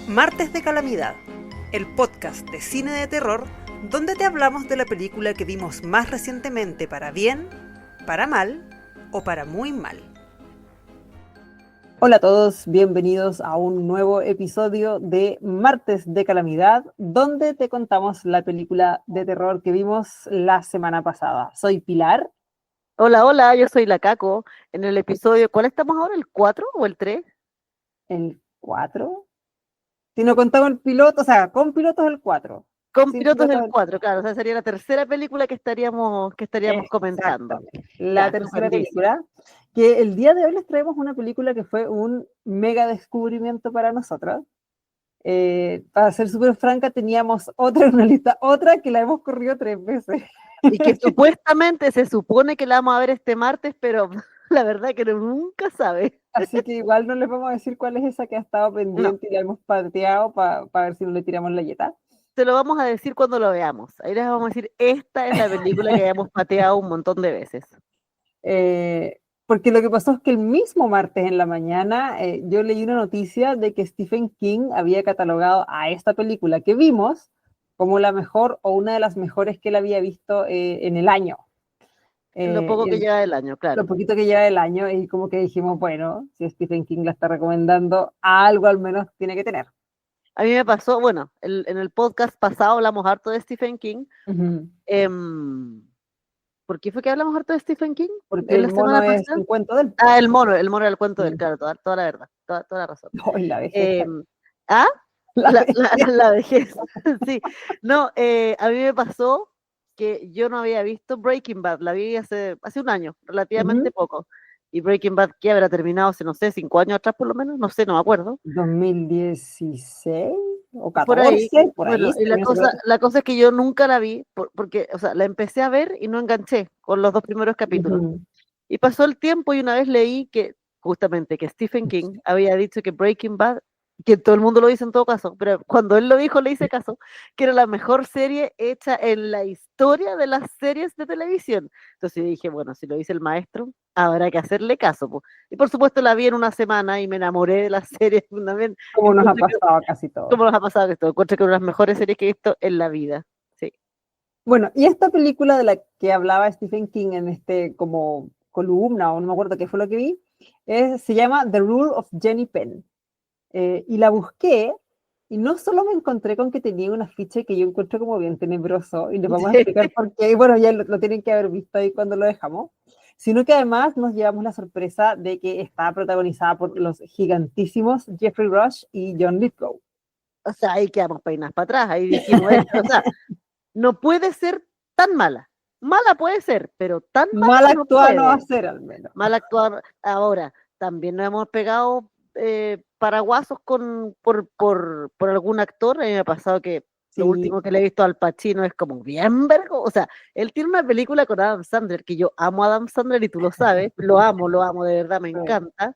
Martes de Calamidad, el podcast de cine de terror donde te hablamos de la película que vimos más recientemente para bien, para mal o para muy mal. Hola a todos, bienvenidos a un nuevo episodio de Martes de Calamidad, donde te contamos la película de terror que vimos la semana pasada. Soy Pilar. Hola, yo soy la Caco. En el episodio, ¿cuál estamos ahora? ¿El 4 o el 3? ¿El 4? Si no contamos el piloto, o sea, con pilotos el 4. Con Sin pilotos pilotos del 4, claro. O sea, sería la tercera película que estaríamos comentando. Exactamente. La Ya, tercera entendí. película, que el día de hoy les traemos una película que fue un mega descubrimiento para nosotros. Para ser súper franca, teníamos otra en una lista, otra que la hemos corrido 3 veces. Y que supuestamente se supone que la vamos a ver este martes, pero la verdad que uno nunca sabe. Así que igual no les vamos a decir cuál es esa que ha estado No, pendiente y la hemos pateado para ver si no le tiramos la yeta. se lo vamos a decir cuando lo veamos. Ahí les vamos a decir, esta es la película que hayamos pateado un montón de veces. Porque lo que pasó es que el mismo martes en la mañana yo leí una noticia de que Stephen King había catalogado a esta película que vimos como la mejor o una de las mejores que él había visto en el año. Lo poco que lleva del año, Lo claro. poquito que lleva el año y como que dijimos, bueno, si Stephen King la está recomendando, algo al menos tiene que tener. A mí me pasó, bueno, en el podcast pasado hablamos harto de Stephen King. Uh-huh. ¿Por qué fue que hablamos harto de Stephen King Porque en la el mono semana es pasada? un cuento del... Ah, el mono era el cuento del, claro, toda la verdad, toda la razón. Hoy la vejez. ¿Ah? La La, vejez. la vejez, sí. No, a mí me pasó que yo no había visto Breaking Bad, la vi hace un año, relativamente poco. Y Breaking Bad, ¿qué habrá terminado hace, no sé, 5 años atrás por lo menos? No sé, no me acuerdo. 2016 o Por ahí. 14, por ahí. Bueno, y la cosa es que yo nunca la vi, porque, o sea, la empecé a ver y no enganché con los 2 primeros capítulos. Uh-huh. Y pasó el tiempo y una vez leí que, justamente, que Stephen King había dicho que Breaking Bad, que todo el mundo lo dice en todo caso, pero cuando él lo dijo le hice caso, que era la mejor serie hecha en la historia de las series de televisión. Entonces yo dije, bueno, si lo dice el maestro, habrá que hacerle caso, po. Y por supuesto la vi en una semana y me enamoré de la serie también. Como nos ha pasado casi todo. Como nos ha pasado esto, encuentro que una de las mejores series que he visto en la vida. Sí. Bueno, y esta película de la que hablaba Stephen King en este como columna, o no me acuerdo qué fue lo que vi, se llama The Rule of Jenny Penn. Y la busqué, y no solo me encontré con que tenía un afiche que yo encuentro como bien tenebroso, y les vamos a explicar por qué, y bueno, ya lo tienen que haber visto ahí cuando lo dejamos, sino que además nos llevamos la sorpresa de que está protagonizada por los gigantísimos Jeffrey Rush y John Lithgow. O sea, ahí quedamos peinadas para atrás, ahí dijimos esto, o sea, no puede ser tan mala. Mala puede ser, pero tan Mal mala no actuada no va a puede. ser, al menos. Mal actuar. Ahora, también nos hemos pegado paraguasos por algún actor. A mí me ha pasado que Sí. lo último que le he visto al Pacino es como bien vergo. O sea, él tiene una película con Adam Sandler, que yo amo a Adam Sandler y tú lo sabes, lo amo, de verdad, me encanta.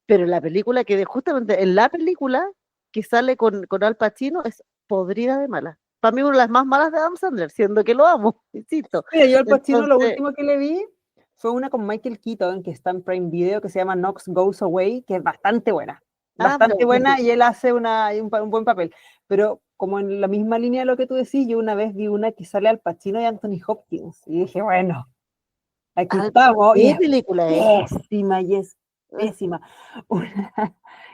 Pero la película justamente en la película que sale con Al Pacino es podrida de mala. Para mí una de las más malas de Adam Sandler, siendo que lo amo, insisto. Mira, yo al Pacino lo Entonces, último que le vi fue una con Michael Keaton, que está en Prime Video, que se llama Knox Goes Away, que es bastante buena. Bastante buena y él hace un buen papel. Pero como en la misma línea de lo que tú decís, yo una vez vi una que sale Al Pacino y Anthony Hopkins. Y dije, bueno, aquí estamos. ¿qué película es? Pésima y es pésima.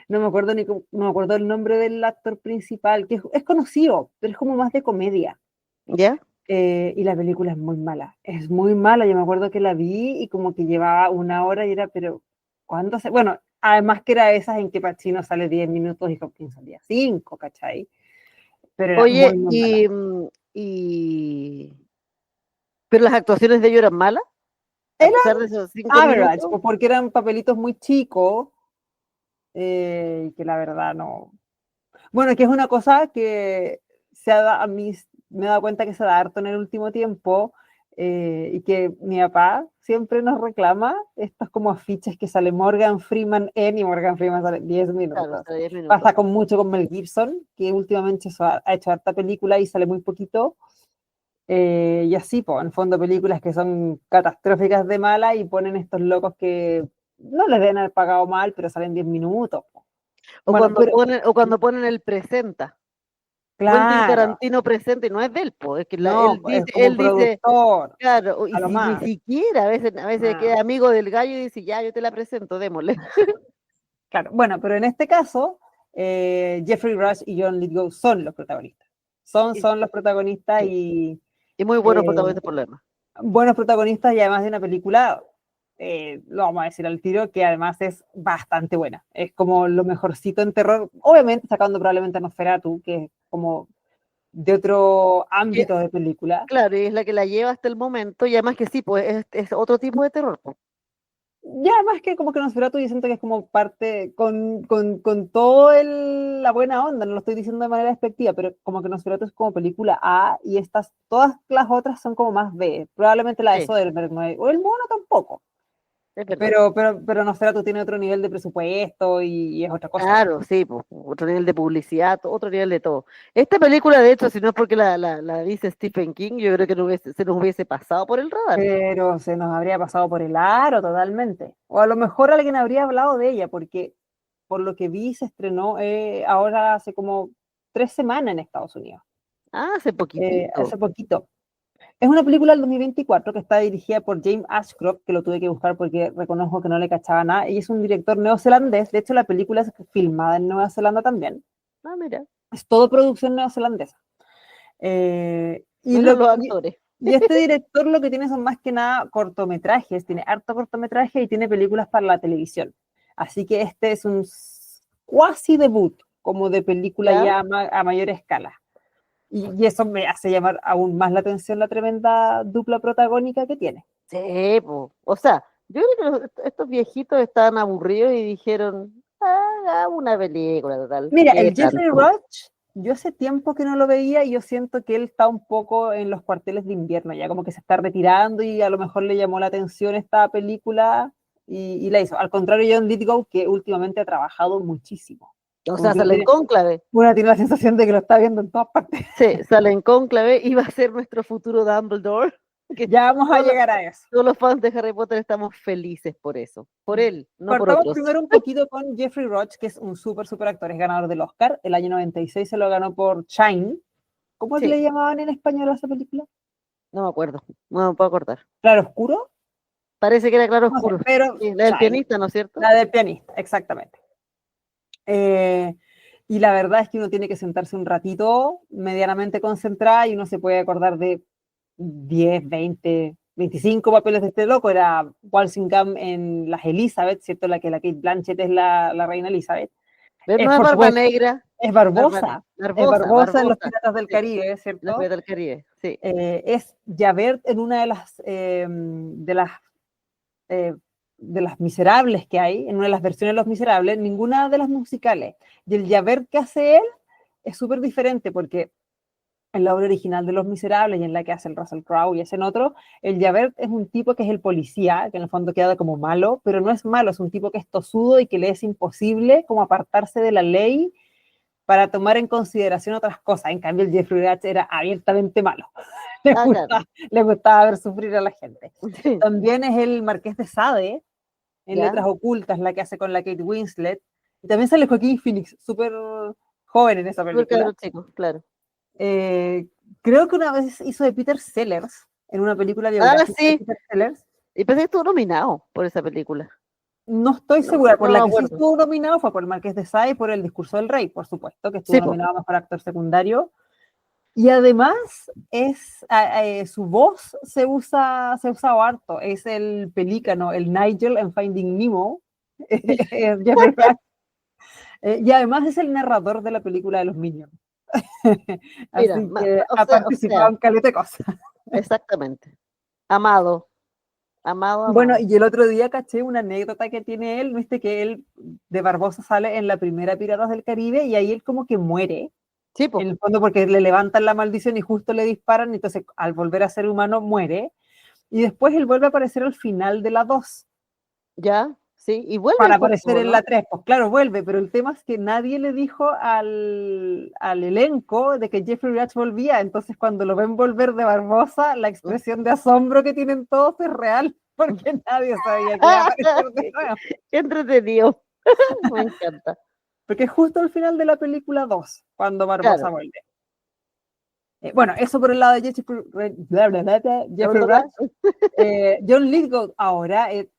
No me acuerdo no me acuerdo el nombre del actor principal, que es conocido, pero es como más de comedia. ¿Ya? Y la película es muy mala, yo me acuerdo que la vi y como que llevaba 1 hora y era, pero ¿cuándo se...? Bueno, además que era esas en que Pacino sale 10 minutos y Hopkins salía 5, ¿cachai? Pero era Oye, muy mala. ¿Pero las actuaciones de ellos eran malas? A Era pesar de esos 5 average, minutos. porque eran papelitos muy chicos, que la verdad no... Bueno, que es una cosa que a mí me he dado cuenta que se da harto en el último tiempo, y que mi papá siempre nos reclama estos como afiches que sale Morgan Freeman y Morgan Freeman sale 10 minutos. Claro, hasta 10 minutos. Pasa mucho con Mel Gibson, que últimamente ha hecho harta película y sale muy poquito. Y así, pues, en fondo películas que son catastróficas de mala y ponen estos locos que no les deben haber pagado mal, pero salen 10 minutos. Po. O Bueno, cuando ponen el presenta. Quentin claro, Tarantino presenta y no es de él, po, es que no, es como él dice, productor, claro, y a lo si ni más. siquiera a veces Ah, queda amigo del gallo y dice, ya, yo te la presento, démosle. claro, bueno, pero en este caso, Jeffrey Rush y John Lithgow son los protagonistas. Y, Son los protagonistas sí, y y muy buenos eh, protagonistas por lo demás. buenos protagonistas y además de una película, lo vamos a decir al tiro, que además es bastante buena. Es como lo mejorcito en terror, obviamente sacando probablemente a Nosferatu, que es como de otro Que, ámbito de película. claro, y es la que la lleva hasta el momento, y además que sí, pues es otro tipo de terror, po. Ya además que como que Nosferatu yo siento que es como parte, con todo la buena onda, no lo estoy diciendo de manera despectiva, pero como que Nosferatu es como película A y todas las otras son como más B. Probablemente la de Sí, Soderbergh, no es- o el mono tampoco. es verdad. Pero Nosferatu tiene otro nivel de presupuesto y es otra cosa. Claro, sí, pues, otro nivel de publicidad, otro nivel de todo. Esta película, de hecho, si no es porque la dice Stephen King, yo creo que se nos hubiese pasado por el radar. Pero se nos habría pasado por el aro totalmente. O a lo mejor alguien habría hablado de ella, porque por lo que vi se estrenó ahora hace como 3 semanas en Estados Unidos, Ah, hace poquitito. hace poquito. Es una película del 2024 que está dirigida por James Ashcroft, que lo tuve que buscar porque reconozco que no le cachaba nada, y es un director neozelandés. De hecho, la película es filmada en Nueva Zelanda también. Ah, mira, Es todo producción neozelandesa. Y, menos lo, los y, actores. y este director lo que tiene son más que nada cortometrajes, tiene harto cortometraje y tiene películas para la televisión. Así que este es un cuasi debut, como de película ¿Ya? ya a mayor escala. Y eso me hace llamar aún más la atención la tremenda dupla protagónica que tiene. Sí, pues. O sea, yo creo que estos viejitos estaban aburridos y dijeron, haga una película, total. Mira, ¿Qué el Jeffrey tanto? Rush, yo hace tiempo que no lo veía y yo siento que él está un poco en los cuarteles de invierno, ya como que se está retirando y a lo mejor le llamó la atención esta película y la hizo. Al contrario, John Lithgow, que últimamente ha trabajado muchísimo. O Como sea, que sale en Cónclave. uno tiene la sensación de que lo está viendo en todas partes. Sí, sale en Cónclave y va a ser nuestro futuro Dumbledore. Que Ya vamos a todos los, llegar a eso. todos los fans de Harry Potter estamos felices por eso. Por él, no por Partamos otros. primero un poquito con Jeffrey Rush, que es un súper actor, es ganador del Oscar. El año 96 se lo ganó por Shine. ¿Cómo Sí, le llamaban en español a esa película? no me acuerdo. No me puedo acordar. ¿Claro Oscuro? Parece que era claro No sé, oscuro. pero Sí, la del Shine, pianista, ¿no es cierto? la del pianista, exactamente. Eh, y la verdad es que uno tiene que sentarse un ratito medianamente concentrada y uno se puede acordar de 10, 20, 25 papeles de este loco. Era Walsingham en Las Elizabeth, ¿cierto? La Kate Blanchett es la reina Elizabeth. No es Por Barba supuesto, Negra. es Barba, Barbosa. Es Barbosa, Barbosa en Los Barbosa. Piratas del Sí, Caribe, la ¿cierto? Pirata del Caribe. Sí. Es Javert en una eh, de las miserables que hay, en una de las versiones de Los Miserables, ninguna de las musicales. Y el Javert que hace él es súper diferente porque en la obra original de Los Miserables y en la que hace el Russell Crowe y ese en otro, el Javert es un tipo que es el policía, que en el fondo queda como malo, pero no es malo, es un tipo que es tosudo y que le es imposible como apartarse de la ley para tomar en consideración otras cosas. En cambio, el Jeffrey Rush era abiertamente malo. Ah, claro. Le gustaba ver sufrir a la gente. Sí. También es el Marqués de Sade, en ¿Ya? Letras Ocultas, la que hace con la Kate Winslet. Y también sale Joaquín Phoenix, súper joven en esa Súper película. cabros chicos, claro. Eh, Creo que una vez hizo de Peter Sellers, en una película Ah, biográfica de sí. Peter Sellers. Y pensé que estuvo nominado por esa película. No estoy No, segura, por no me la que sí acuerdo. estuvo nominado fue por el Marqués de Sade y por El Discurso del Rey, por supuesto, que estuvo Sí, po. nominado a Mejor Actor Secundario. Y además su voz se usa harto, es el pelícano, el Nigel en Finding Nemo, es Jeffrey Rush. Y además es el narrador de la película de los Minions. Mira, Así que o ha sea, o participado sea, en caleta de cosas. exactamente. Amado, amado, Bueno, amado. y el otro día caché una anécdota que tiene él, viste que él de Barbosa sale en la primera Piratas del Caribe y ahí él como que muere, Sí, en po. el fondo porque le levantan la maldición y justo le disparan, y entonces al volver a ser humano muere, y después él vuelve a aparecer al final de la 2 Ya, sí. Y vuelve para después, aparecer po, en la ¿no? 3. Pues claro, vuelve, pero el tema es que nadie le dijo al elenco de que Jeffrey Rush volvía, entonces cuando lo ven volver de Barbosa, la expresión de asombro que tienen todos es real, porque nadie sabía que iba a aparecer de nuevo. Qué entretenido. Me encanta. porque es justo al final de la película 2, cuando Barbosa Claro. vuelve. Bueno, eso por el lado de Jeffrey Rush. John Lithgow ahora, él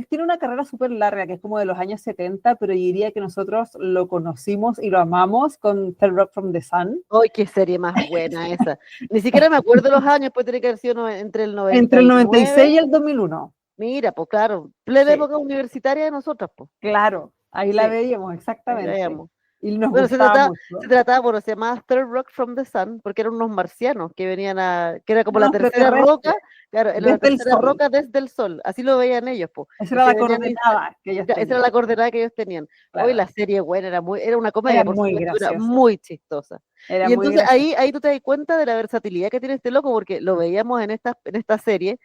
tiene una carrera súper larga, que es como de los años 70, pero yo diría que nosotros lo conocimos y lo amamos con Third Rock from the Sun. ¡Ay, qué serie más buena esa! Ni siquiera me acuerdo los años, pues tiene que haber sido entre el Entre el 96 99. y el 2001. Mira, pues claro, plena Sí, época universitaria de nosotras, pues. claro, ahí la Sí, veíamos ahí la exactamente. veíamos. Y nos Bueno, gustaba se mucho. trataba, bueno, se llamaba Third Rock from the Sun, porque eran unos marcianos que venían que era como la No, tercera extraterrestre, roca, claro, era la desde el tercera sol. roca desde el sol, así lo veían ellos, pues, Esa y era se la venían, coordenada que ellos esa era tenían. la coordenada que ellos tenían. Hoy Claro, la serie buena, era una era comedia, por muy supuesto, era graciosa. muy chistosa. Era Y muy entonces graciosa. ahí tú te das cuenta de la versatilidad que tiene este loco, porque lo veíamos en esta serie,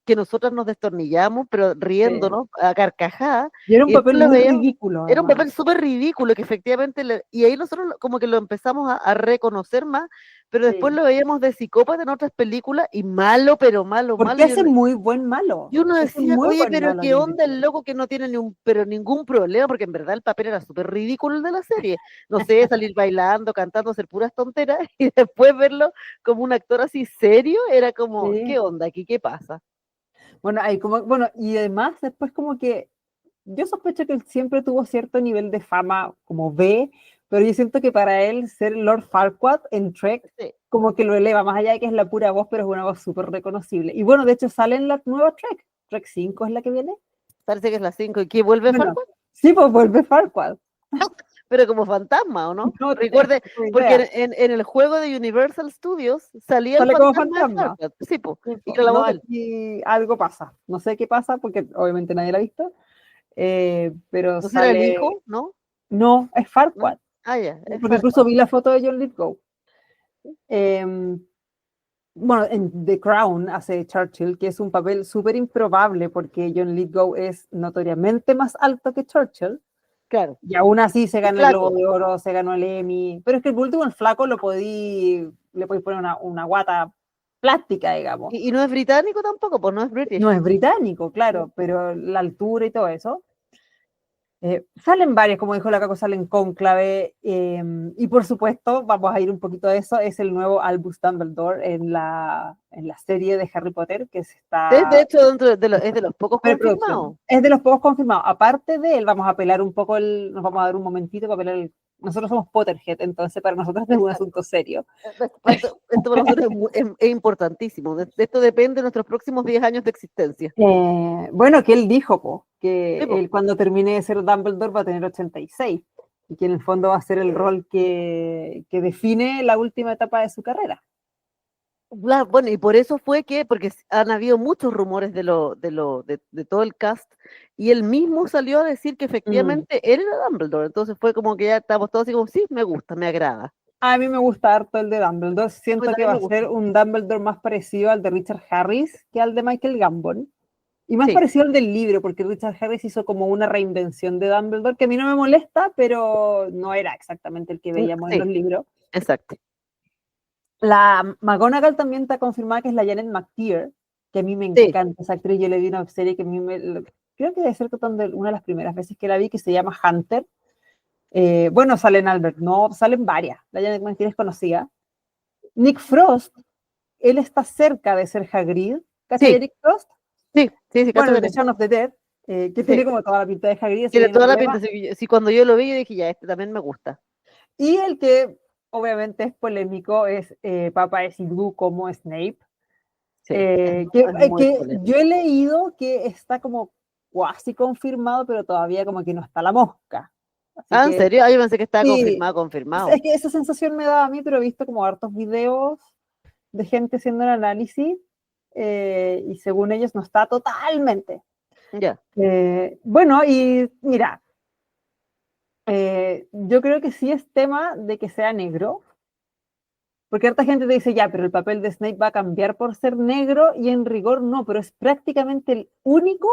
que nosotras nos destornillamos, pero Sí. riéndonos a carcajadas, Y era un y después papel lo muy veíamos, ridículo, era un además. papel súper ridículo, que efectivamente, y ahí nosotros como que lo empezamos a reconocer más, pero después Sí. lo veíamos de psicópata en otras películas, y malo, pero malo, Porque malo, hace muy buen malo. y uno Ese decía, muy oye, buen pero malo, qué John onda Lithgow. el loco que no tiene pero ningún problema, porque en verdad el papel era súper ridículo el de la serie. No sé, salir bailando, cantando, hacer puras tonteras, y después verlo como un actor así serio, era como, Sí. ¿qué onda aquí? ¿Qué pasa? Bueno, bueno, y además después como que yo sospecho que él siempre tuvo cierto nivel de fama como B, pero yo siento que para él ser Lord Farquaad en Trek Sí. como que lo eleva, más allá de que es la pura voz, pero es una voz súper reconocible. Y bueno, de hecho sale en la nueva Trek, Trek 5 es la que viene. Parece que es las 5 y que vuelve Bueno, Farquaad, sí, pues vuelve Farquaad. pero como fantasma, ¿o no? No Recuerde, tengo porque idea. en el juego de Universal Studios salía el Sale como fantasma de fantasma. Farquaad, sí, po, Sí, y pues. era la No, voz de él. aquí algo pasa. No sé qué pasa porque obviamente nadie la ha visto, pero ¿No será el sale. hijo? ¿No? No, es ¿No? Farquaad. Ah, ya, es Porque incluso Farquaad. vi la foto de John Lithgow. Eh, bueno, en The Crown hace Churchill, que es un papel súper improbable porque John Lithgow es notoriamente más alto que Churchill. Claro. Y aún así se Y ganó el Globo flaco. de Oro, se ganó el Emmy. Pero es que el último, el flaco, le podéis poner una guata plástica, digamos. Y no es británico tampoco, pues no es No British. es británico, claro, pero la altura y todo eso. Salen varias, como dijo la Caco, salen Cónclave, y por supuesto, vamos a ir un poquito a eso, es el nuevo Albus Dumbledore en la serie de Harry Potter, que se Es de está hecho dentro es de los pocos preproducción. confirmados. Es de los pocos confirmados. Aparte de él, vamos a pelar un poco, nos vamos a dar un momentito para pelar nosotros somos Potterhead, entonces para nosotros es un Exacto. asunto serio. Esto para nosotros es importantísimo. De esto depende de nuestros próximos 10 años de existencia. Bueno, que él dijo Sí, que po. él cuando termine de ser Dumbledore va a tener 86 y que en el fondo va a ser el rol que define la última etapa de su carrera. Bueno, y por eso fue porque han habido muchos rumores de todo el cast, y él mismo salió a decir que Mm. efectivamente él era Dumbledore. Entonces fue como que ya estábamos todos así como, sí, me gusta, me agrada. A mí me gusta harto el de Dumbledore. A mí Siento que también va me a ser gusta. un Dumbledore más parecido al de Richard Harris que al de Michael Gambon. Y más Sí, parecido al del libro, porque Richard Harris hizo como una reinvención de Dumbledore que a mí no me molesta, pero no era exactamente el que veíamos en los sí, libros. exacto. La McGonagall también está confirmada que es la Janet McTeer, que a mí me Sí, encanta esa actriz. Yo le vi una serie que a mí creo que debe ser una de las primeras veces que la vi, que se llama Hunter. Bueno, salen Albert, no, salen varias. La Janet McTeer es conocida. Nick Frost, él está cerca de ser Hagrid. ¿Cachai sí, de Nick Frost? sí, Bueno, cacho el que de Shaun of the Dead, que sí. tiene como toda la pinta de Hagrid, así que Tiene ahí no hay toda la problema. pinta. Sí, cuando yo lo vi, yo dije, ya, este también me gusta. Y el que obviamente es polémico es Papa Isidru como Snape. Sí, es muy Que yo polémico. he leído que está como casi confirmado, pero todavía como que no está la mosca. Así Ah, ¿en que serio? Ah, yo pensé que estaba sí, confirmado, confirmado. es que esa sensación me da a mí, pero he visto como hartos videos de gente haciendo el análisis y según ellos no está totalmente. Ya. Bueno, y mira, yo creo que sí es tema de que sea negro, porque harta gente te dice, ya, pero el papel de Snape va a cambiar por ser negro, y en rigor no, pero es prácticamente el único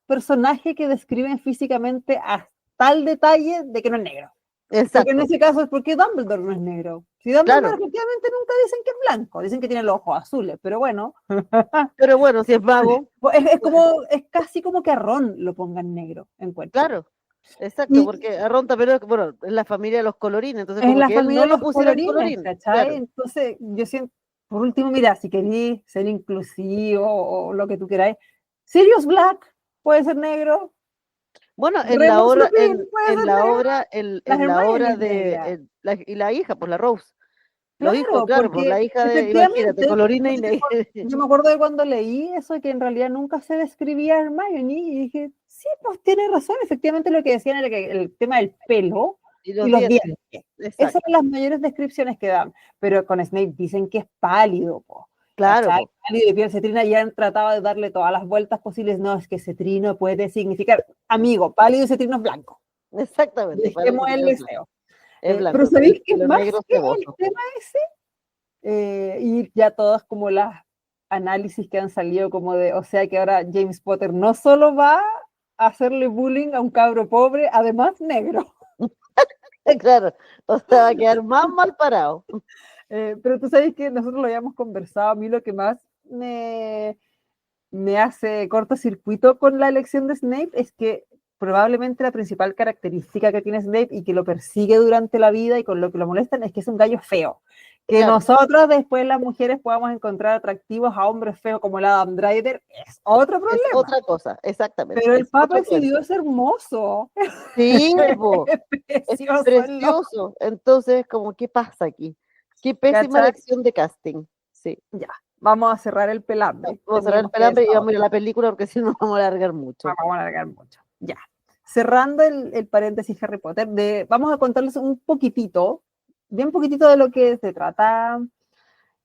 personaje que describen físicamente a tal detalle de que no es negro. Porque en Exacto, ese caso es porque Dumbledore no es negro. Si Dumbledore claro. efectivamente nunca dicen que es blanco, dicen que tiene los ojos azules, pero bueno, Pero bueno, si es vago, es pues, como, es casi como que a Ron lo pongan negro, encuentro. claro. Exacto, Y porque a Ron también, bueno, es la familia de los colorines, entonces es como la que él familia no de lo los pusiera en colorines, colorín, ¿cachai? claro, Entonces, yo siento, por último, mira, si queréis ser inclusivo o lo que tú queráis, Sirius Black puede ser negro, bueno, Remus Lupin puede ser negro, la en la Hermione obra es negra. y la hija, pues la Rose, los hijos, Claro, claro, pues porque la hija de, imagínate, efectivamente, colorina y negra, yo me acuerdo de cuando leí eso, que en realidad nunca se describía a Hermione, y dije, sí, pues tiene razón, efectivamente lo que decían era que el tema del pelo y y los los dientes, dientes. Esas exacto, eran las mayores descripciones que dan, pero con Snape dicen que es pálido, po, claro, ¿cachai? pues, Pálido de piel cetrina, y han tratado de darle todas las vueltas posibles, no, es que cetrino puede significar, amigo, pálido y cetrino es blanco, exactamente, para dejemos eso el es deseo. blanco, Pero el ¿sabéis que pelo más negro que el ceboso. tema ese? Y ya todas como las análisis que han salido como de, o sea que ahora James Potter no solo va a hacerle bullying a un cabro pobre, además negro. Claro, o sea, va a quedar más mal parado. Pero tú sabes que nosotros lo habíamos conversado, a mí lo que más me, me hace cortocircuito con la elección de Snape es que probablemente la principal característica que tiene Snape y que lo persigue durante la vida y con lo que lo molestan es que es un gallo feo. Que Claro, nosotros después las mujeres podamos encontrar atractivos a hombres feos como el Adam Driver es otro es problema. otra cosa, exactamente, Pero el es Papa otro decidió cuento. es hermoso, Sí, po, es es precioso, el loco. precioso. Entonces, como, ¿qué pasa aquí? Qué pésima ¿Cachai? elección de casting. Sí. Ya, vamos a cerrar el pelambre. Vamos a cerrar el Teníamos que pelambre y vamos a desahogar. ir a la película porque si no nos vamos a alargar mucho. Vamos a alargar mucho. Ya. Cerrando el paréntesis Harry Potter, vamos a contarles un poquitito, bien poquitito de lo que se trata.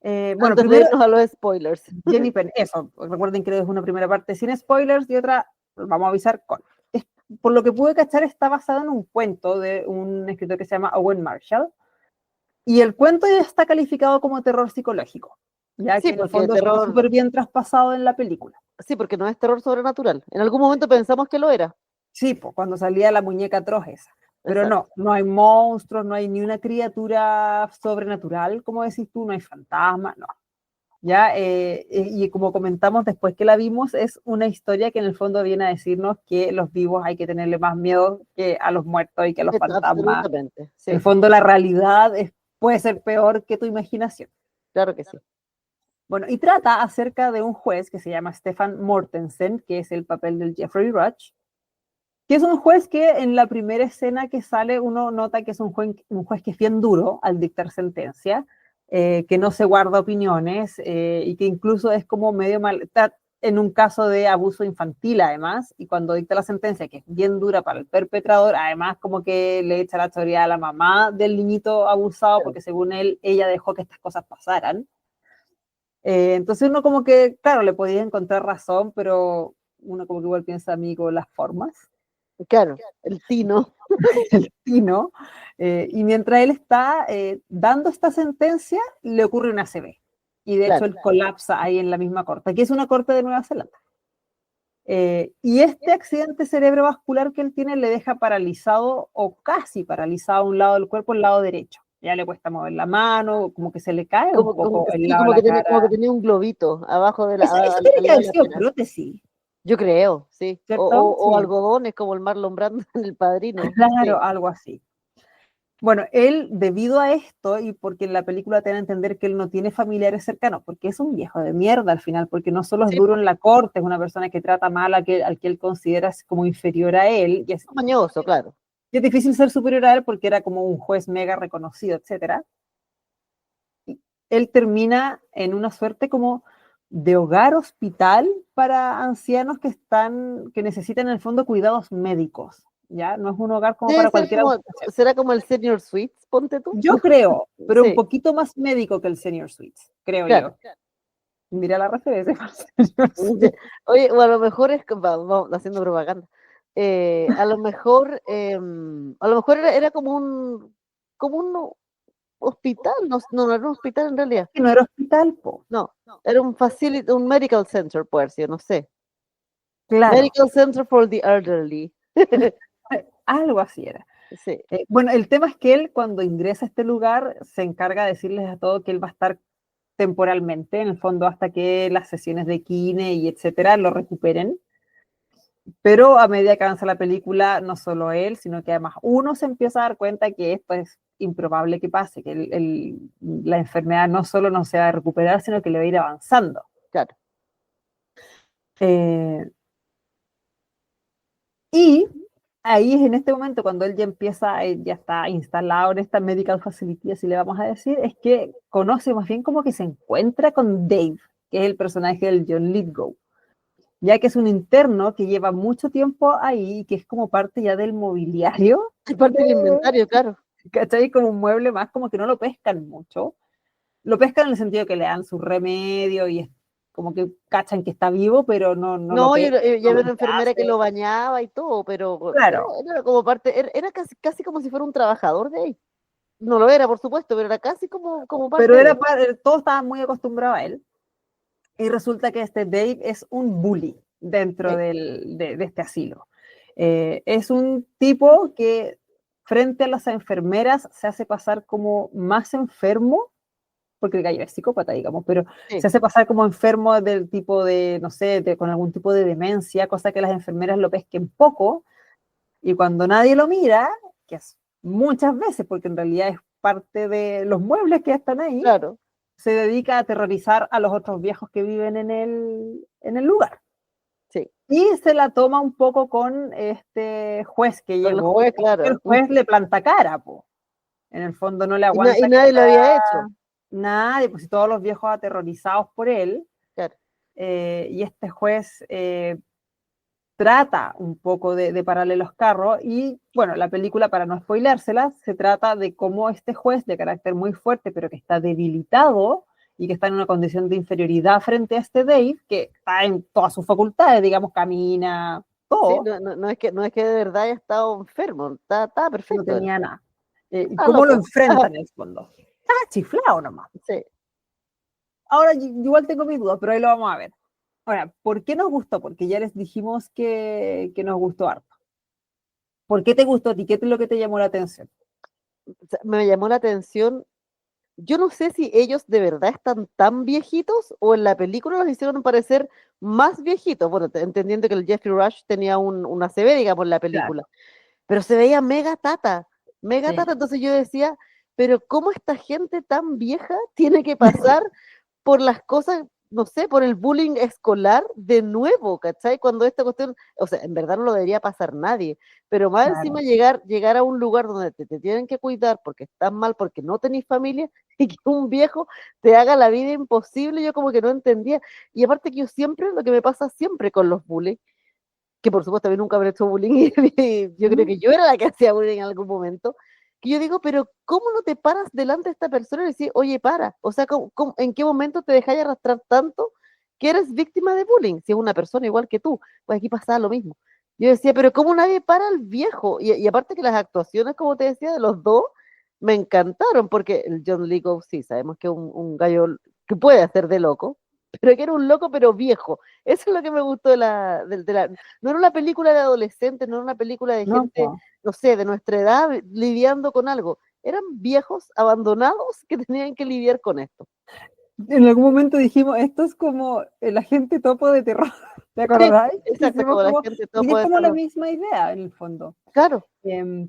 Bueno, Antes de primero, irnos a los spoilers. Jenny Penn, eso, recuerden que es una primera parte sin spoilers y otra, vamos a avisar con. Por lo que pude cachar, está basado en un cuento de un escritor que se llama Owen Marshall, y el cuento ya está calificado como terror psicológico, ya Sí, que en el porque fondo está terror, súper bien traspasado en la película. sí, porque no es terror sobrenatural. En algún momento pensamos que lo era. Sí, pues, cuando salía la muñeca atroz esa. Pero Exacto. no, no hay monstruos, no hay ni una criatura sobrenatural, como decís tú, no hay fantasmas, no. Ya, y como comentamos después que la vimos, es una historia que en el fondo viene a decirnos que los vivos hay que tenerle más miedo que a los muertos y que a los fantasmas. Absolutamente, En el sí, fondo la realidad puede ser peor que tu imaginación. claro que sí. Bueno, y trata acerca de un juez que se llama Stefan Mortensen, que es el papel del Jeffrey Rush, que es un juez que en la primera escena que sale uno nota que es un juez que es bien duro al dictar sentencia, que no se guarda opiniones y que incluso es como medio mal, está en un caso de abuso infantil además, y cuando dicta la sentencia, que es bien dura para el perpetrador, además como que le echa la teoría a la mamá del niñito abusado, Claro. porque según él, ella dejó que estas cosas pasaran. Entonces uno como que, claro, le podía encontrar razón, pero uno como que igual piensa, amigo, las formas. Claro, el tino, El Tino, y mientras él está dando esta sentencia, le ocurre una ACV. Y de hecho claro. él colapsa ahí en la misma corte, que es una corte de Nueva Zelanda. Y este accidente cerebrovascular que él tiene le deja paralizado o casi paralizado a un lado del cuerpo, el lado derecho. Ya le cuesta mover la mano, como que se le cae un poco el Sí, lado de la como que cara. tenía un globito abajo de Eso tiene al que lado haber de la sido pera. prótesis, Yo creo, sí. ¿cierto? O Sí, algodones como el Marlon Brando en El Padrino. Sí, claro, algo así. Bueno, él, debido a esto, y porque en la película te dan a entender que él no tiene familiares cercanos, porque es un viejo de mierda al final, porque no solo es sí, duro en la corte, es una persona que trata mal al que él considera como inferior a él, mañoso, claro. y es difícil ser superior a él porque era como un juez mega reconocido, etcétera. Él termina en una suerte como de hogar hospital para ancianos que necesitan en el fondo cuidados médicos, ¿ya? No es un hogar como Debe para ser cualquier como, adulto. será como el Senior Suites, ponte tú. Yo creo, pero un Sí, poquito más médico que el Senior Suites, creo claro. yo. Mira la referencia para el Senior Suites. Oye, o a lo mejor es, vamos haciendo propaganda. A lo mejor era como un hospital, no, no era un hospital en realidad. Que no era hospital, po. No, era un facility, un medical center, puede ser, no sé. Claro, Medical Center for the Elderly. algo así era. Sí, Bueno, el tema es que él cuando ingresa a este lugar se encarga de decirles a todos que él va a estar temporalmente, en el fondo hasta que las sesiones de kine y etcétera lo recuperen. Pero a medida que avanza la película, no solo él, sino que además uno se empieza a dar cuenta que esto es improbable que pase, que la enfermedad no solo no se va a recuperar, sino que le va a ir avanzando. Claro. Eh, y ahí es en este momento cuando él ya empieza, ya está instalado en esta medical facility, así le vamos a decir, es que conoce más bien como que se encuentra con Dave, que es el personaje del John Lithgow, ya que es un interno que lleva mucho tiempo ahí y que es como parte ya del mobiliario, Es parte del inventario, claro. ¿cachai? Como un mueble más, como que no lo pescan mucho. Lo pescan en el sentido que le dan su remedio y es como que cachan que está vivo, pero no lo No, pescan. ya No había lo una enfermera que hacen. lo bañaba y todo, pero Claro, era como parte, era casi como si fuera un trabajador de ahí. No lo era, por supuesto, pero era casi como pero parte de. todos estaban muy acostumbrados a él. Y resulta que este Dave es un bully dentro Sí, de este asilo. Es un tipo que frente a las enfermeras se hace pasar como más enfermo, porque el gallo es psicópata, digamos, pero sí. se hace pasar como enfermo del tipo de, no sé, con algún tipo de demencia, cosa que las enfermeras lo pesquen poco, y cuando nadie lo mira, que es muchas veces, porque en realidad es parte de los muebles que están ahí, Claro, se dedica a aterrorizar a los otros viejos que viven en el lugar. sí. Y se la toma un poco con este juez que Con el llegó, juez, que el claro. juez le planta cara, po. En el fondo no le Y aguanta que nadie lo había sea hecho. nadie, pues si todos los viejos aterrorizados por él, Claro. y este juez trata un poco de pararle los carros y bueno, la película, para no spoilársela, se trata de cómo este juez de carácter muy fuerte, pero que está debilitado y que está en una condición de inferioridad frente a este Dave, que está en todas sus facultades, digamos, camina, Sí, todo, no es que de verdad haya estado enfermo, estaba no perfecto él. tenía nada. ¿Y Está cómo lo loco. enfrenta en el fondo? Estaba chiflado nomás. Sí. Ahora igual tengo mis dudas, pero ahí lo vamos a ver. Ahora, ¿por qué nos gustó? Porque ya les dijimos que nos gustó harto. ¿Por qué te gustó a ti? ¿Qué es lo que te llamó la atención? O sea, me llamó la atención. Yo no sé si ellos de verdad están tan viejitos o en la película los hicieron parecer más viejitos. Bueno, entendiendo que el Jeffrey Rush tenía una CB, digamos, en la Claro, película, pero se veía mega tata, mega sí. tata. Entonces yo decía, pero ¿cómo esta gente tan vieja tiene que pasar por las cosas, no sé, por el bullying escolar de nuevo, ¿cachai? Cuando esta cuestión, o sea, en verdad no lo debería pasar nadie, pero más encima Claro. llegar a un lugar donde te tienen que cuidar porque estás mal, porque no tenés familia, y que un viejo te haga la vida imposible, yo como que no entendía. Y aparte que yo siempre, lo que me pasa siempre con los bullies, que por supuesto a mí nunca me han hecho bullying, y yo creo Mm. que yo era la que hacía bullying en algún momento, que yo digo, pero ¿cómo no te paras delante de esta persona y decir, oye, para? O sea, en qué momento te dejáis arrastrar tanto que eres víctima de bullying? Si es una persona igual que tú, pues aquí pasaba lo mismo. Yo decía, pero ¿cómo nadie para al viejo? Y aparte que las actuaciones, como te decía, de los dos, me encantaron, porque el John Lithgow, sí, sabemos que es un gallo que puede hacer de loco, pero que era un loco, pero viejo. Eso es lo que me gustó de la. No era una película de adolescentes, no era una película de No, gente, no sé, de nuestra edad lidiando con algo. Eran viejos abandonados que tenían que lidiar con esto. en algún momento dijimos, esto es como el agente topo de terror, ¿te Sí, acordás? exacto, Hicimos como la como, gente todo y es puede como la estar. misma idea en el fondo. Claro, Em,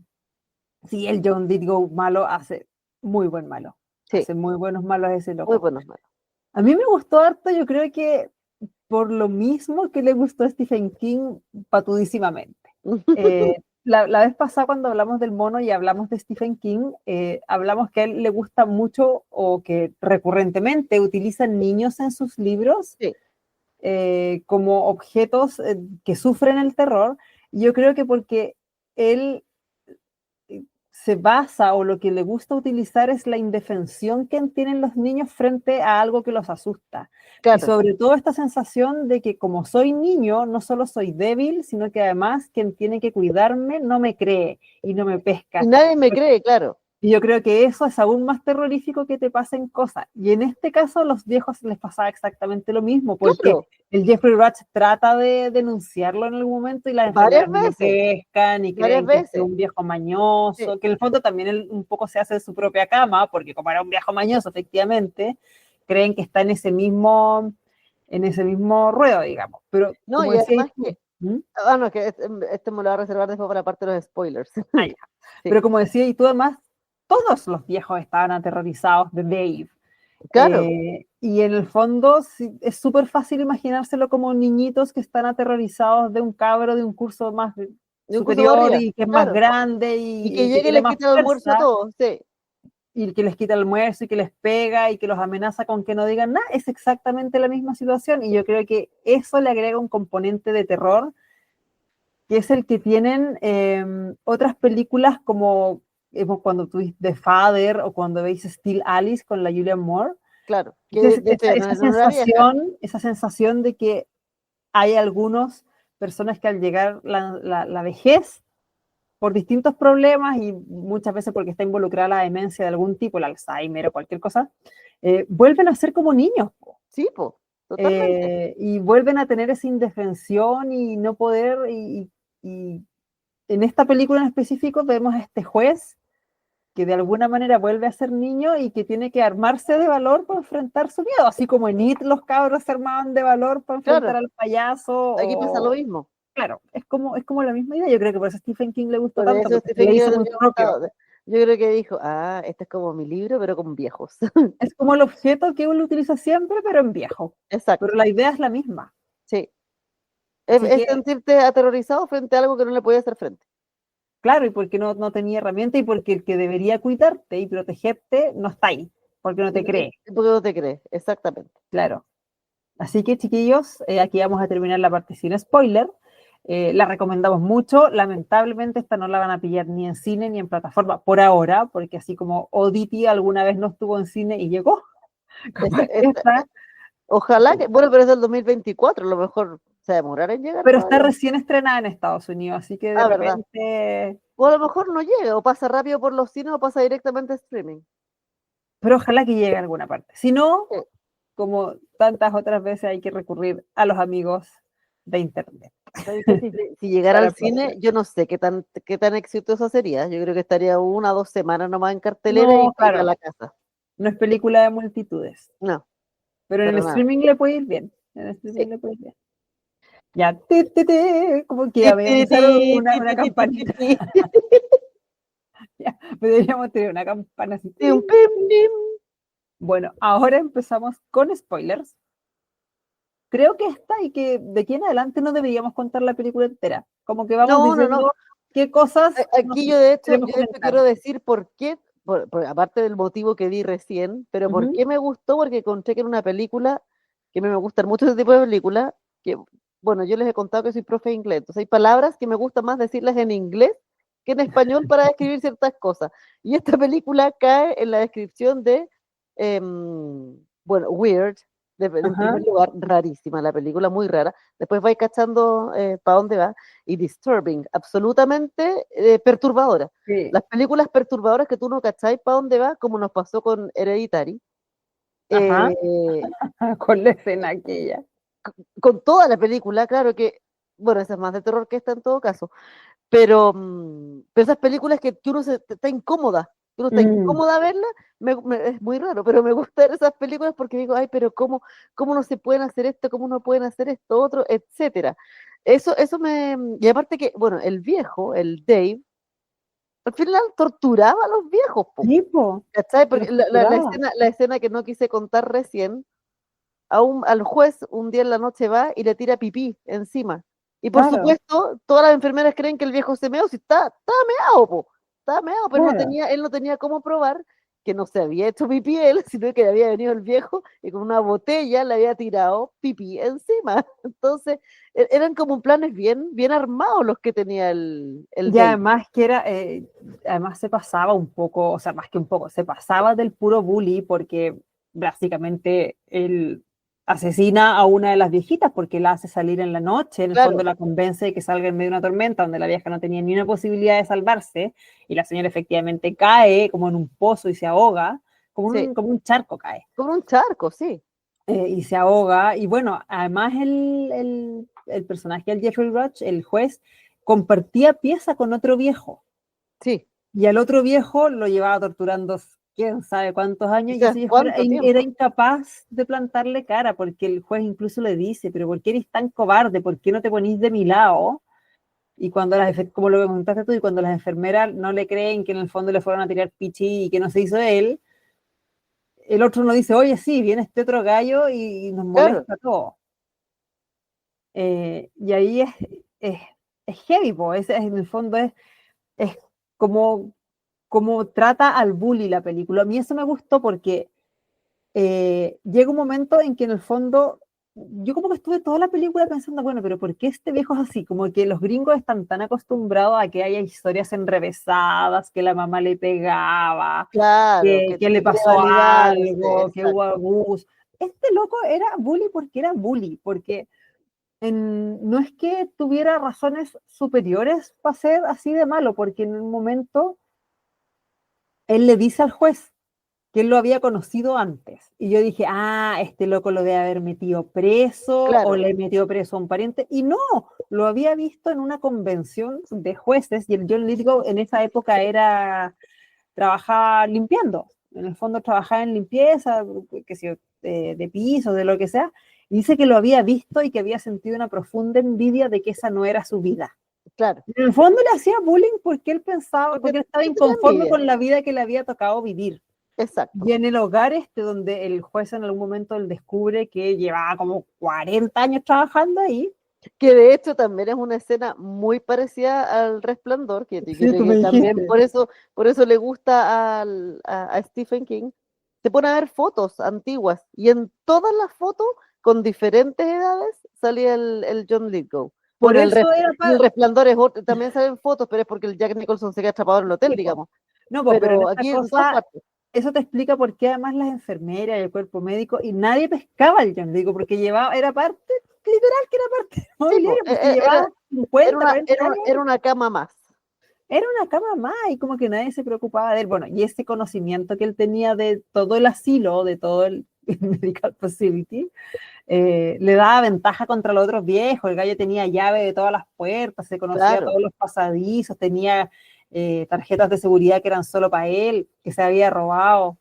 sí, el John Lithgow malo hace muy buen malo, sí, hace muy buenos malos ese muy loco. buenos malos. A mí me gustó harto, yo creo que por lo mismo que le gustó a Stephen King patudísimamente. La vez pasada cuando hablamos del mono y hablamos de Stephen King, hablamos que a él le gusta mucho o que recurrentemente utilizan niños en sus libros Sí, como objetos que sufren el terror. Yo creo que porque él se basa o lo que le gusta utilizar es la indefensión que tienen los niños frente a algo que los asusta. Y claro. sobre todo esta sensación de que como soy niño, no solo soy débil, sino que además quien tiene que cuidarme no me cree y no me Y pesca. nadie me cree, claro. Y yo creo que eso es aún más terrorífico que te pasen cosas. Y en este caso a los viejos les pasaba exactamente lo mismo, porque Claro, el Jeffrey Rush trata de denunciarlo en algún momento y las varias enfermeras no lo veces, pescan y varias creen que es veces. un viejo Sí. mañoso, que en el fondo también él un poco se hace de su propia cama, porque como era un viejo mañoso, efectivamente, creen que está en ese mismo ruedo, digamos. Pero No, como y decías además que tú, ¿Mm? Ah, no, es que este me lo voy a reservar después para la parte de los spoilers. Ah, ya. Sí. Pero como decía, y tú además, todos los viejos estaban aterrorizados de Dave. Claro, Y en el fondo sí, es súper fácil imaginárselo como niñitos que están aterrorizados de un cabro de un curso más de un curso de superior arriba, y que es más claro. grande Y que y que llegue y tiene les más quita el almuerzo a fuerza todos, sí. y que les quita el almuerzo y que les pega y que los amenaza con que no digan nada, es exactamente la misma situación y yo creo que eso le agrega un componente de terror que es el que tienen otras películas como cuando tuviste The Father o cuando veis Still Alice con la Julianne Moore. Claro, que Entonces, de hecho ya no era vieja. esa sensación de que hay algunas personas que al llegar la vejez, por distintos problemas y muchas veces porque está involucrada la demencia de algún tipo, el Alzheimer o cualquier cosa, vuelven a ser como niños. Sí, pues, totalmente. Y vuelven a tener esa indefensión y no poder, y en esta película en específico vemos a este juez que de alguna manera vuelve a ser niño y que tiene que armarse de valor para enfrentar su miedo, así como en It los cabros se armaban de valor para enfrentar Claro, al payaso, aquí pasa lo o mismo. claro, es como la misma idea, yo creo que por eso Stephen King le gustó Por tanto, eso porque se Stephen le King hizo le muy había propio. gustado. Yo creo que dijo, ah, este es como mi libro, pero con viejos. Es como el objeto que uno utiliza siempre, pero en viejo, pero Exacto, la idea es la misma. sí. Así Es que, sentirte aterrorizado frente a algo que no le podía hacer frente. claro, y porque no tenía herramienta y porque el que debería cuidarte y protegerte no está ahí, porque no te cree, Porque no te crees, exactamente. claro. Así que, chiquillos, aquí vamos a terminar la parte sin spoiler. La recomendamos mucho. Lamentablemente, esta no la van a pillar ni en cine ni en plataforma por ahora, porque así como Oddity alguna vez no estuvo en cine y llegó, como Esta- es esta- esta, Ojalá que, bueno, pero es del 2024, a lo mejor se demorará en llegar pero está todavía. recién estrenada en Estados Unidos, así que de Ah, ¿verdad? repente, O a lo mejor no llega, o pasa rápido por los cines o pasa directamente a streaming. pero ojalá que llegue a alguna parte. Si no, Sí. como tantas otras veces, hay que recurrir a los amigos de Internet ¿Sabes qué? Si llegara para al poder. cine, yo no sé qué tan exitosa sería. Yo creo que estaría 1 o 2 semanas nomás en cartelera No, y para claro, la casa. no es película de multitudes, No, pero en el pero nada. streaming le puede ir bien. En el Sí. streaming le puede ir bien. Ya, como que Ti, ya voy a ti, empezar ti, ti, una ti, ti, ti, ti, campanita. ti. Ya, deberíamos tener una campana así. Tim, pim, pim. Bueno, ahora empezamos con spoilers. Creo que esta y que de aquí en adelante no deberíamos contar la película entera. Como que vamos No, no, no. diciendo qué cosas nos Aquí yo queremos de hecho comentar. quiero decir por qué, aparte del motivo que di recién, pero por Ujú. qué me gustó, porque encontré que era una película que me gustan mucho ese tipo de películas, que, bueno, yo les he contado que soy profe de inglés, entonces hay palabras que me gusta más decirlas en inglés que en español para describir ciertas cosas. Y esta película cae en la descripción de, bueno, weird, en Ajá. primer lugar, rarísima la película, muy rara. Después vais cachando para dónde va y disturbing, absolutamente perturbadora. Sí. Las películas perturbadoras que tú no cacháis para dónde va, como nos pasó con Hereditary, Ajá. eh, Con la escena aquella. con toda la película, claro que, bueno, esa es más de terror que esta en todo caso, pero esas películas que uno está incómoda, que uno está Mm, incómoda a verla, es muy raro, pero me gustan esas películas porque digo, ay, pero ¿cómo no se pueden hacer esto? ¿Cómo no pueden hacer esto otro? Etcétera. Eso y aparte que, bueno, el viejo, el Dave, al final torturaba a los viejos, po, tipo, ¿cachai? los Porque torturaba. la escena que no quise contar recién, al juez un día en la noche va y le tira pipí encima. Y por Claro, supuesto, todas las enfermeras creen que el viejo se meó, si estaba meado, po, estaba meado, pero claro. él no tenía cómo probar que no se había hecho pipí él, sino que había venido el viejo y con una botella le había tirado pipí encima. Entonces, eran como planes bien armados los que tenía el Y Dave. además que era, además se pasaba un poco, o sea, más que un poco, se pasaba del puro bully porque básicamente él asesina a una de las viejitas porque la hace salir en la noche, en el fondo Claro, la convence de que salga en medio de una tormenta donde la vieja no tenía ni una posibilidad de salvarse y la señora efectivamente cae como en un pozo y se ahoga, sí, como un charco cae, como un charco, sí, y se ahoga. Y bueno, además el personaje del Jeffrey Rush, el juez, compartía pieza con otro viejo sí. y al otro viejo lo llevaba torturando quién sabe cuántos años, y Quizás ese viejo cuánto era tiempo. incapaz de plantarle cara, porque el juez incluso le dice, pero ¿por qué eres tan cobarde? ¿Por qué no te ponís de mi lado? Y cuando como lo que comentaste tú, y cuando las enfermeras no le creen que en el fondo le fueron a tirar pichi y que no se hizo él, el otro no dice, oye, sí, viene este otro gallo y nos Claro, molesta a todos. Y ahí es, es heavy, po. En el fondo es como, como trata al bully la película. A mí eso me gustó porque llega un momento en que en el fondo yo como que estuve toda la película pensando, bueno, pero ¿por qué este viejo es así? Como que los gringos están tan acostumbrados a que haya historias enrevesadas, que la mamá le pegaba, claro, que le que pasó validarse, algo, que hubo exacto. abuso. Este loco era bully porque era bully, porque no es que tuviera razones superiores para ser así de malo, porque en un momento él le dice al juez que él lo había conocido antes. Y yo dije, ah, este loco lo debe haber metido preso o Claro, le metió preso a un pariente. Y no, lo había visto en una convención de jueces y el John Lithgow en esa época trabajaba limpiando. En el fondo trabajaba en limpieza, que sea, de piso, de lo que sea. Y dice que lo había visto y que había sentido una profunda envidia de que esa no era su vida. claro. En el fondo le hacía bullying porque él pensaba, Porque porque él estaba yo tenía inconforme envidia. con la vida que le había tocado vivir. Exacto. Y en el hogar donde el juez en algún momento él descubre que llevaba como 40 años trabajando ahí. Que de hecho también es una escena muy parecida al Resplandor, que yo Sí, creo tú me que también dijiste. por eso le gusta a Stephen King. Se pone a ver fotos antiguas y en todas las fotos con diferentes edades salía el John Lithgow. Por Bueno, eso era el Resplandor también salen fotos, pero es porque el Jack Nicholson se queda atrapado en el hotel, tipo. digamos. No, pero en Pero esta aquí en todas cosa, partes. eso te explica por qué además las enfermeras y el cuerpo médico y nadie pescaba al John, digo, porque llevaba, era parte, literal que era parte del Sí, po, mobiliario, porque llevaba 50, 40 años. era una cama más. Era una cama más y como que nadie se preocupaba de él. Bueno, y ese conocimiento que él tenía de todo el asilo, de todo el medical facility, le daba ventaja contra los otros viejos. El gallo tenía llave de todas las puertas, se conocía Claro. todos los pasadizos, tenía tarjetas de seguridad que eran solo para él, que se había robado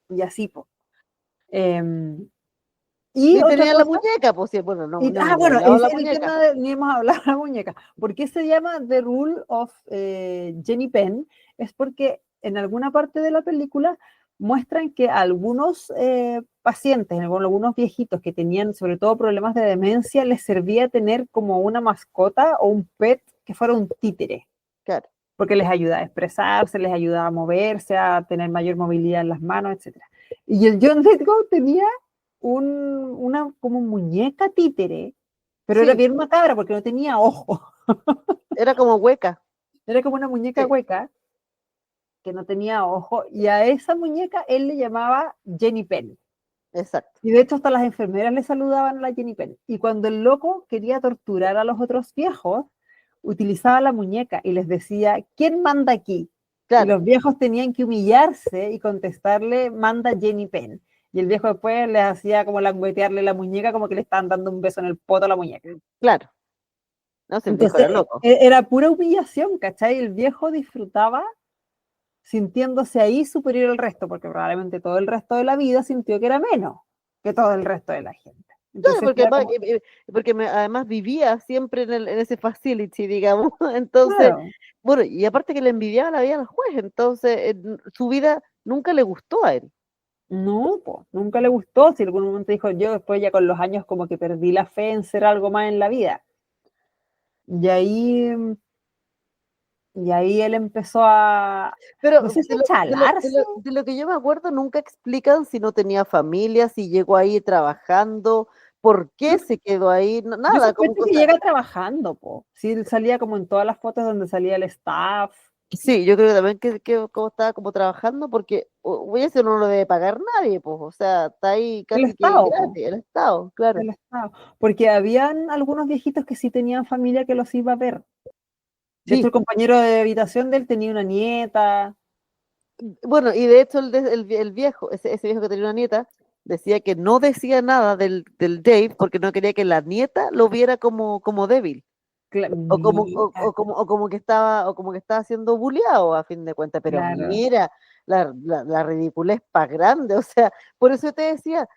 y así, pues. Y Y otra tenía la cosa, muñeca, pues sí, bueno, no hemos bueno, hablado de es la el muñeca. tema de, ni hemos hablado de la muñeca. ¿Por qué se llama The Rule of Jenny Penn? Es porque en alguna parte de la película muestran que algunos pacientes, algunos viejitos que tenían sobre todo problemas de demencia, les servía tener como una mascota o un pet que fuera un títere, Claro. porque les ayuda a expresarse, les ayuda a moverse, a tener mayor movilidad en las manos, etc. Y el John Lithgow tenía una como muñeca títere, pero era Sí, bien macabra porque no tenía ojo. era como hueca. Era como una muñeca Sí, hueca que no tenía ojo. Y a esa muñeca él le llamaba Jenny Penn. exacto. Y de hecho hasta las enfermeras le saludaban a la Jenny Penn. Y cuando el loco quería torturar a los otros viejos, utilizaba la muñeca y les decía, ¿quién manda aquí? Y Claro, los viejos tenían que humillarse y contestarle, manda Jenny Penn. Y el viejo después les hacía como languetearle la muñeca, como que le estaban dando un beso en el poto a la muñeca. claro. No sé, el viejo Entonces, era loco. era pura humillación, ¿cachai? El viejo disfrutaba sintiéndose ahí superior al resto, porque probablemente todo el resto de la vida sintió que era menos que todo el resto de la gente. Claro, Entonces era como, porque además vivía siempre en ese facility, digamos. Entonces, claro, bueno, y aparte que le envidiaba la vida al juez, entonces su vida nunca le gustó a él. no, po, nunca le gustó. Si en algún momento dijo yo, después ya con los años como que perdí la fe en ser algo más en la vida. Y ahí, y ahí él empezó a, no Pero sé si a chalarse. de lo que yo me acuerdo, nunca explican si no tenía familia, si llegó ahí trabajando, por Yo, qué se quedó ahí, yo nada, como sospecho que cosa. llega trabajando, po. Sí, él salía como en todas las fotos donde salía el staff. Sí, yo creo que también que como estaba como trabajando, porque eso no lo debe pagar nadie, pues, o sea, está ahí El casi que Estado, po, gratis, el Estado, claro. el Estado. Porque habían algunos viejitos que sí tenían familia que los iba a ver. De hecho, el Sí, compañero de habitación de él tenía una nieta. bueno, y de hecho el viejo, ese viejo que tenía una nieta, decía que no decía nada del Dave porque no quería que la nieta lo viera como débil. Mira, O como que estaba siendo bulleado a fin de cuentas, pero claro. mira, la ridiculez para grande, o sea, por eso te decía,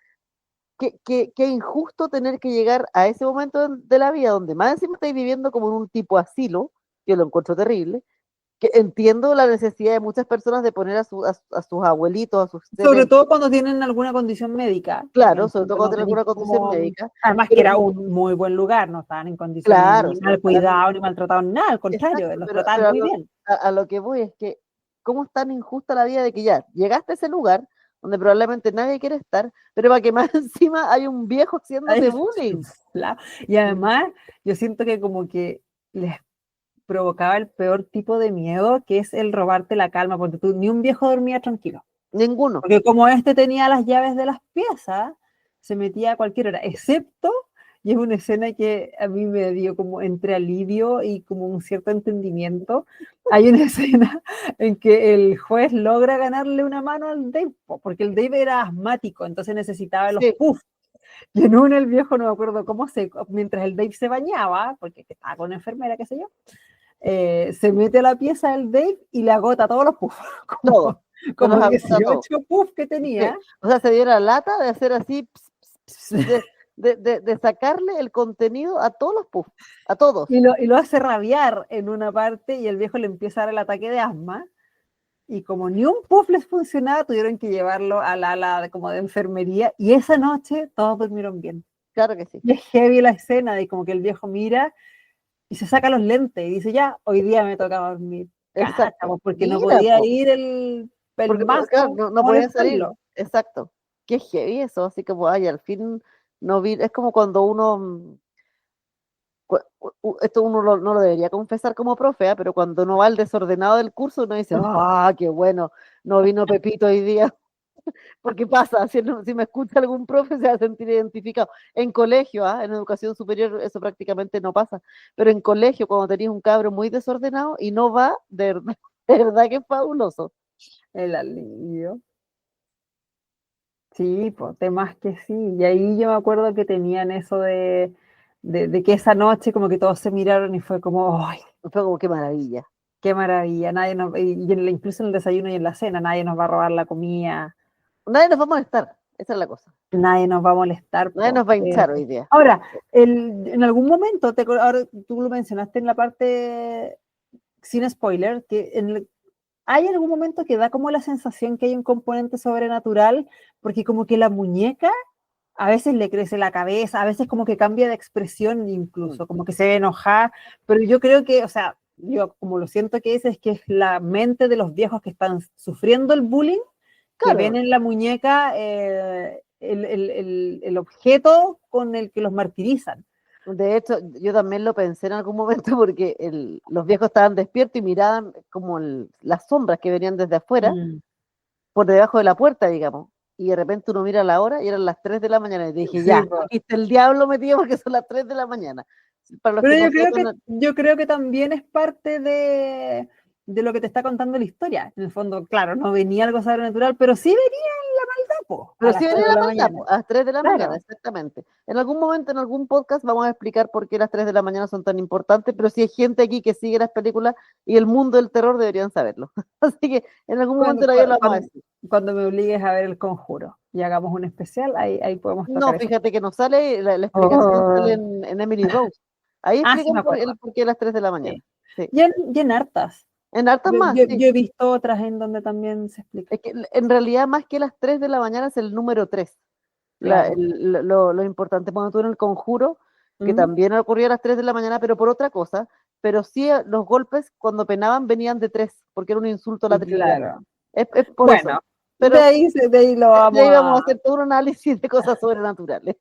que injusto tener que llegar a ese momento de la vida donde más encima estáis viviendo como en un tipo asilo, que lo encuentro terrible, que entiendo la necesidad de muchas personas de poner a sus abuelitos, a sus Sobre seres, todo cuando tienen alguna condición médica. claro, sobre todo Entonces, cuando no tienen tenéis alguna condición como... médica, Además que pero era un muy buen lugar, no estaban en condiciones claro, ni sí, mal cuidados, ni maltratados, nada, al contrario, exacto, los pero trataban muy bien. a lo que voy es que, ¿cómo es tan injusta la vida de que ya llegaste a ese lugar donde probablemente nadie quiere estar, pero para que más encima hay un viejo haciéndote Ay, bullying? y además, yo siento que como que les provocaba el peor tipo de miedo, que es el robarte la calma, porque tú ni un viejo dormía tranquilo. Ninguno. Porque como este tenía las llaves de las piezas, se metía a cualquier hora, excepto, y es una escena que a mí me dio como entre alivio y como un cierto entendimiento. Hay una escena en que el juez logra ganarle una mano al Dave, porque el Dave era asmático, entonces necesitaba los Sí, puffs. Y en uno el viejo, no me acuerdo cómo mientras el Dave se bañaba, porque estaba con una enfermera, qué sé yo, se mete a la pieza del Dave y le agota todos los puffs, como, todo. Se como los agota todo. 18 puffs que Sí. tenía. O sea, se dio la lata de hacer así, de sacarle el contenido a todos los puffs, a todos. Y lo hace rabiar en una parte y el viejo le empieza a dar el ataque de asma. Y como ni un puff les funcionaba, tuvieron que llevarlo al ala como de enfermería. Y esa noche todos durmieron bien. Claro que sí. Y es heavy la escena de como que el viejo mira y se saca los lentes y dice, ya, hoy día me toca dormir. Cacha, Exacto. porque no Mira, podía po, ir el porque no, mazo claro, a no podían salir. molestarlo. Exacto. Qué heavy eso, así como, ay, al fin no vi, es como cuando uno, esto uno no lo debería confesar como profe, pero cuando uno va al desordenado del curso, uno dice, ah, qué bueno, no vino Pepito hoy día. Porque pasa, si me escucha algún profe se va a sentir identificado. En colegio, en educación superior, eso prácticamente no pasa, pero en colegio, cuando tenías un cabro muy desordenado y no va, de verdad, de verdad que es fabuloso. El alivio. Sí, pues temas que sí. Y ahí yo me acuerdo que tenían eso de que esa noche como que todos se miraron y fue como, ¡ay, Fue como qué maravilla. qué maravilla! Nadie nos, incluso en el desayuno y en la cena, nadie nos va a robar la comida, Nadie nos va a molestar, esa es la cosa. nadie nos va a molestar. Nadie nos va a hinchar hoy día. Ahora, en algún momento, ahora tú lo mencionaste en la parte sin spoiler, que hay algún momento que da como la sensación que hay un componente sobrenatural, porque como que la muñeca a veces le crece la cabeza, a veces como que cambia de expresión incluso, como que se ve enojada, pero yo creo que, o sea, yo como lo siento que es la mente de los viejos que están sufriendo el bullying, que ven Claro, en la muñeca el objeto con el que los martirizan. de hecho, yo también lo pensé en algún momento porque los viejos estaban despiertos y miraban como las sombras que venían desde afuera, Mm. por debajo de la puerta, digamos. Y de repente uno mira la hora y eran las 3 de la mañana. Y dije, Sí, ya, po. aquí está el diablo metido porque son las 3 de la mañana. Para los Pero que no sepan, yo creo que también es parte de lo que te está contando la historia. En el fondo, claro, no venía algo sobrenatural, pero sí venía la maldad, po, a pero las sí 3 venía de la la maldad, mañana. a las 3 de la mañana, Claro. exactamente. En algún momento, en algún podcast, vamos a explicar por qué las 3 de la mañana son tan importantes, pero si hay gente aquí que sigue las películas y el mundo del terror deberían saberlo. Así que en algún momento Cuando, la vida lo vamos a decir. cuando me obligues a ver El Conjuro y hagamos un especial, ahí podemos No, tocar eso. fíjate que no sale, la explicación sale Oh. en Emily Rose. Ahí Sí explican me acuerdo. el por qué a las 3 de la mañana. Sí. Sí. Y en hartas. En hartas más, sí. Yo he visto otras en donde también se explica. Es que en realidad más que las 3 de la mañana es el número 3. Claro. Lo importante cuando tú en el conjuro, que ¿Mm? también ocurría a las 3 de la mañana, pero por otra cosa, pero sí los golpes cuando penaban venían de 3, porque era un insulto a la Trinidad. Claro. Es por eso. Bueno, Pero de ahí lo de vamos ahí vamos a a... hacer todo un análisis de cosas sobrenaturales.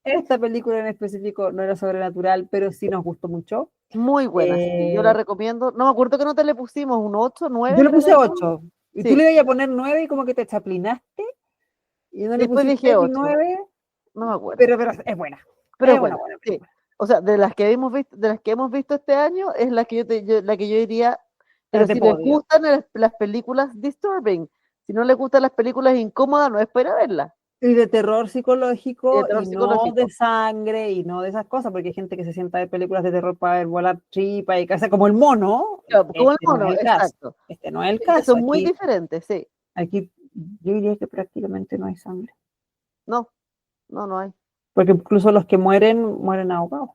Esta película en específico no era sobrenatural, pero sí nos gustó mucho. Muy buena, sí, yo la Eh, recomiendo. No me acuerdo que no te le pusimos un 8, 9, yo le creo que puse le pusimos. 8 y tú Sí, le ibas a poner 9 y como que te chaplinaste y no y le después pusiste dije el 8, 9, no me acuerdo. pero es buena. Pero Es es una buena, buena sí. película. O sea, de las que hemos visto este año, es la que yo diría, pero Es de si les podio. gustan las películas disturbing, si no les gustan las películas incómodas, no es para verlas. Y de terror Y de psicológico terror y no de psicológico. sangre y no de esas cosas, porque hay gente que se sienta de películas de terror para ver volar tripa y casa como el mono. Claro, como el Este no es mono, el caso. exacto. Este no es el Que caso. son muy Aquí, diferentes, sí. Aquí yo diría que prácticamente no hay sangre. No hay. Porque incluso los que mueren ahogados.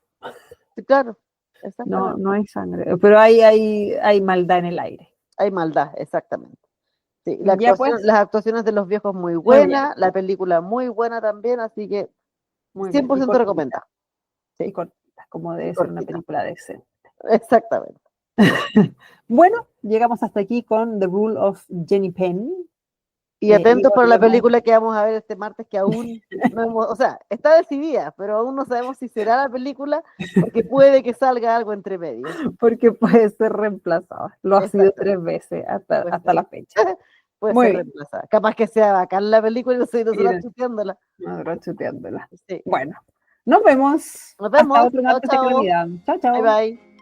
Sí, claro, No, exactamente. no hay sangre. Pero hay maldad en el aire. Hay maldad, exactamente. Sí, Ya pues, las actuaciones de los viejos muy muy bien, buenas, la película muy buena también, así que muy bien. 100% recomendada. Y cortita, como debe ser una Cortita. película decente. Exactamente. Bueno, llegamos hasta aquí con The Rule of Jenny Penn. Y atentos para la volvemos. película que vamos a ver este martes, que aún no hemos, o sea, está decidida, pero aún no sabemos si será la película, porque puede que salga algo entre medio. Porque puede ser reemplazada. Lo ha sido 3 veces hasta la fecha. Puede Muy ser bien. reemplazada. Capaz que sea bacán la película y nosotros Mira, chuteándola. nosotros chuteándola. Sí. Bueno, nos vemos. Nos Hasta vemos. otro Chao, martes de chao. calamidad. Chao, Bye, chao. bye.